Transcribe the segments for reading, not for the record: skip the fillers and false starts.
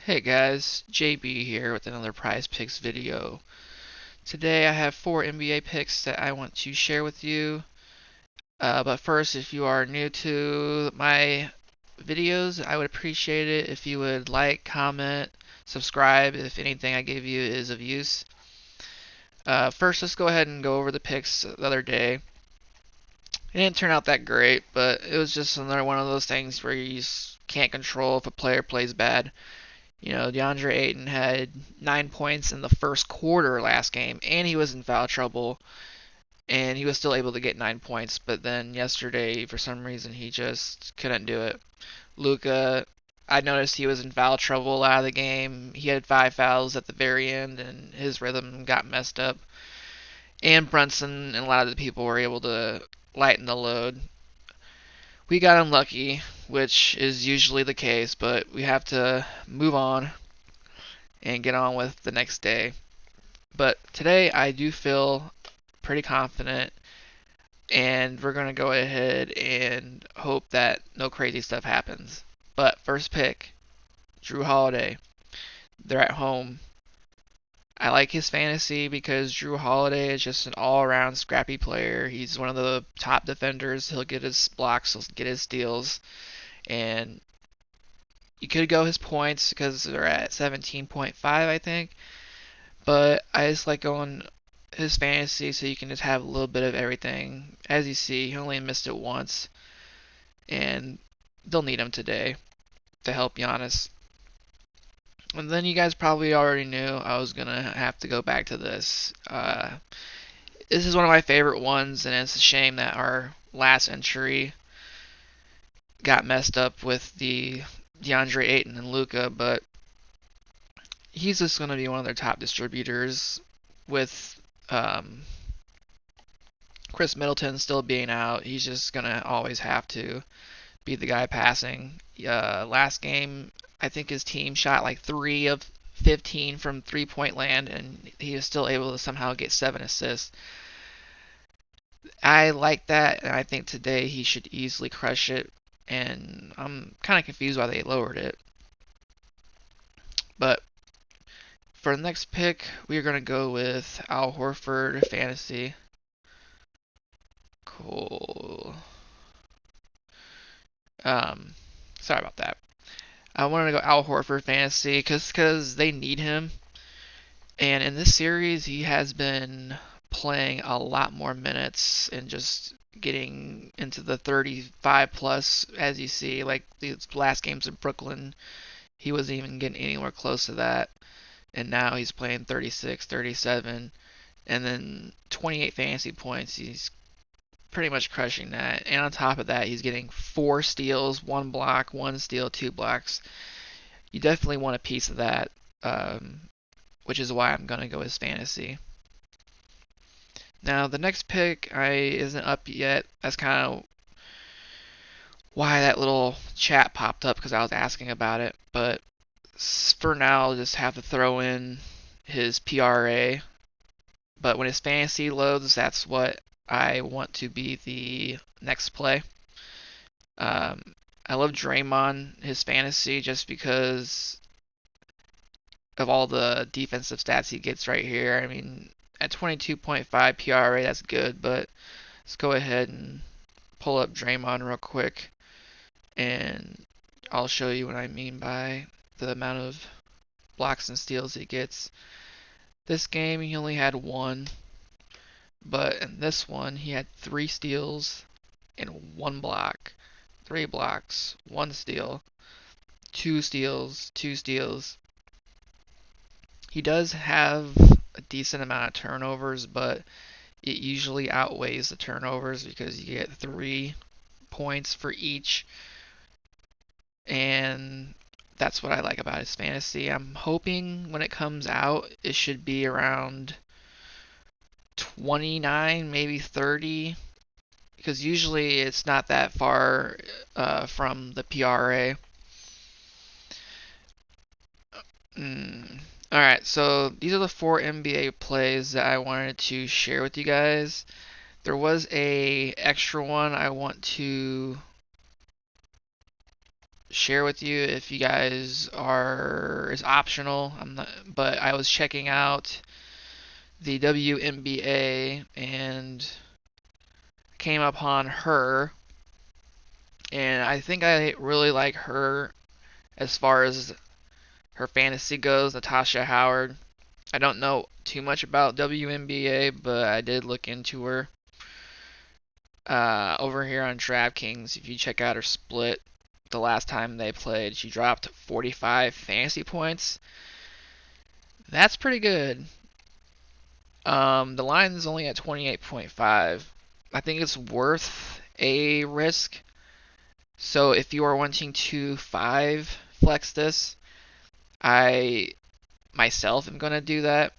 Hey guys, JB here with another Prize Picks video. Today I have 4 NBA picks that I want to share with you. But first, if you are new to my videos, I would appreciate it if you would like, comment, subscribe if anything I give you is of use. First, let's go ahead and go over the picks the other day. It didn't turn out that great, but it was just another one of those things where you just can't control if a player plays bad. DeAndre Ayton had 9 points in the first quarter last game, and he was in foul trouble, and he was still able to get 9 points. But then yesterday, for some reason, he just couldn't do it. Luka, I noticed he was in foul trouble a lot of the game. He had 5 fouls at the very end, and his rhythm got messed up. And Brunson and a lot of the people were able to lighten the load. We got unlucky, which is usually the case, but we have to move on and get on with the next day. But today I do feel pretty confident, and we're going to go ahead and hope that no crazy stuff happens. But first pick, Drew Holiday. They're at home. I like his fantasy because Drew Holiday is just an all-around scrappy player. He's one of the top defenders. He'll get his blocks, he'll get his steals, and you could go his points because they're at 17.5, I think. But I just like going his fantasy so you can just have a little bit of everything. As you see, he only missed it once, and they'll need him today to help Giannis. And then you guys probably already knew I was gonna have to go back to this. This is one of my favorite ones, and it's a shame that our last entry got messed up with the DeAndre Ayton and Luka, but he's just gonna be one of their top distributors with Chris Middleton still being out. He's just gonna always have to be the guy passing. Last game, I think his team shot like 3 of 15 from 3-point land, and he was still able to somehow get 7 assists. I like that, and I think today he should easily crush it. And I'm kind of confused why they lowered it. But for the next pick, we're gonna go with Al Horford fantasy. Cool. Um, Sorry about that. I wanted to go Al Horford fantasy because they need him. And in this series, he has been playing a lot more minutes and just getting into the 35 plus, as you see. Like these last games in Brooklyn, he wasn't even getting anywhere close to that. And now he's playing 36, 37, and then 28 fantasy points. He's pretty much crushing that. And on top of that, he's getting 4 steals, 1 block, 1 steal, 2 blocks. You definitely want a piece of that, which is why I'm going to go as fantasy. Now, the next pick isn't up yet. That's kind of why that little chat popped up because I was asking about it. But for now, I'll just have to throw in his PRA. But when his fantasy loads, that's what I want to be the next play. Um, I love Draymond, his fantasy, just because of all the defensive stats he gets right here. I mean, at 22.5 PRA, that's good, but let's go ahead and pull up Draymond real quick, and I'll show you what I mean by the amount of blocks and steals he gets. This game, he only had 1, but in this one, he had 3 steals and 1 block, 3 blocks, 1 steal, 2 steals, 2 steals. He does have a decent amount of turnovers, but it usually outweighs the turnovers because you get 3 points for each, and that's what I like about his fantasy. I'm hoping when it comes out, it should be around 29, maybe 30, because usually it's not that far from the PRA. Alright, so these are the 4 NBA plays that I wanted to share with you guys. There was a extra one I want to share with you if you guys are. It's optional. I'm not, but I was checking out the WNBA and came upon her, and I think I really like her as far as her fantasy goes. Natasha Howard. I don't know too much about WNBA, but I did look into her. Over here on DraftKings, if you check out her split, the last time they played, she dropped 45 fantasy points. That's pretty good. The line is only at 28.5. I think it's worth a risk. So if you are wanting to 5 flex this, I myself am going to do that.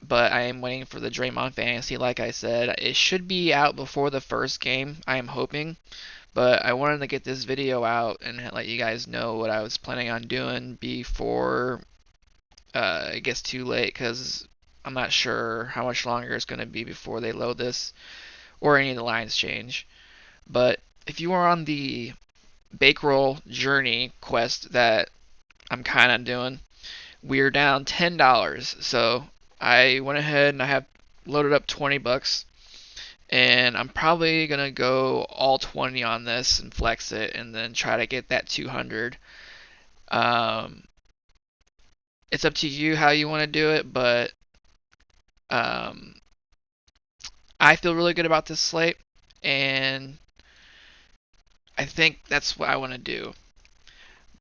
But I am waiting for the Draymond fantasy, like I said. It should be out before the first game, I am hoping. But I wanted to get this video out and let you guys know what I was planning on doing before it gets too late, because I'm not sure how much longer it's going to be before they load this or any of the lines change. But if you are on the bankroll journey quest that I'm kind of doing, we're down $10. So I went ahead and I have loaded up 20 bucks, and I'm probably gonna go all 20 on this and flex it, and then try to get that 200. Um, it's up to you how you want to do it, but um, I feel really good about this slate, and I think that's what I want to do.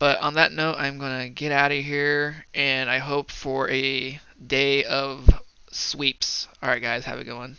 But on that note, I'm gonna get out of here, and I hope for a day of sweeps. All right, guys, have a good one.